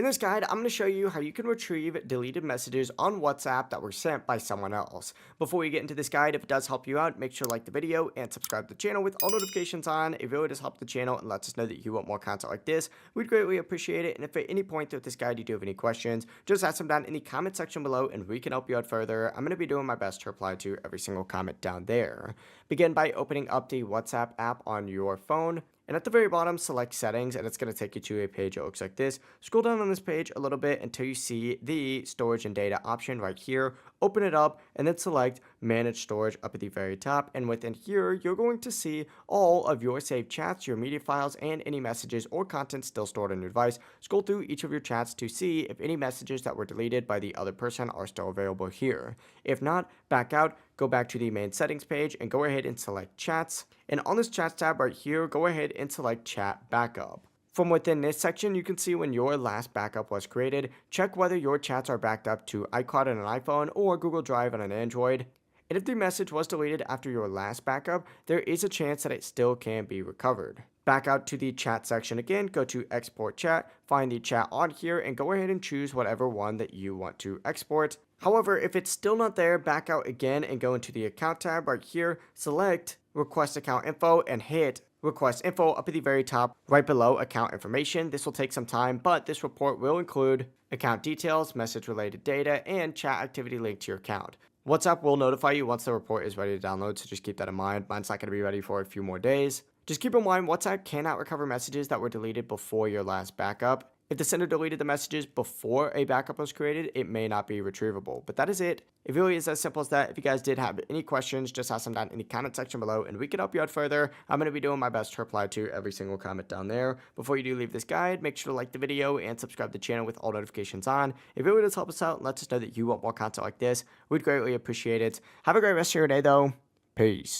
In this guide, I'm going to show you how you can retrieve deleted messages on WhatsApp that were sent by someone else. Before we get into this guide, if it does help you out, make sure to like the video and subscribe to the channel with all notifications on. It really does help the channel and lets us know that you want more content like this. We'd greatly appreciate it. And if at any point throughout this guide you do have any questions, just ask them down in the comment section below and we can help you out further. I'm going to be doing my best to reply to every single comment down there. Begin by opening up the WhatsApp app on your phone. And at the very bottom, select settings, and it's going to take you to a page that looks like this. Scroll down on this page a little bit until you see the storage and data option right here. Open it up and then select manage storage up at the very top. And within here, you're going to see all of your saved chats, your media files, and any messages or content still stored on your device. Scroll through each of your chats to see if any messages that were deleted by the other person are still available here. If not, back out, go back to the main settings page and go ahead and select chats. And on this chats tab right here, go ahead and select chat backup. From within this section, you can see when your last backup was created. Check whether your chats are backed up to iCloud on an iPhone or Google Drive on an Android. And if the message was deleted after your last backup, there is a chance that it still can be recovered. Back out to the chat section again, go to export chat, find the chat on here, and go ahead and choose whatever one that you want to export. However, if it's still not there, back out again and go into the account tab right here, select request account info and hit request info up at the very top right below account information. This will take some time, but this report will include account details, message related data, and chat activity linked to your account. WhatsApp will notify you once the report is ready to download, so just keep that in mind. Mine's not going to be ready for a few more days. Just keep in mind, WhatsApp cannot recover messages that were deleted before your last backup. If the sender deleted the messages before a backup was created, it may not be retrievable. But that is it. It really is as simple as that. If you guys did have any questions, just ask them down in the comment section below and we can help you out further. I'm going to be doing my best to reply to every single comment down there. Before you do leave this guide, make sure to like the video and subscribe to the channel with all notifications on. It really does help us out and lets us know that you want more content like this. We'd greatly appreciate it. Have a great rest of your day though. Peace.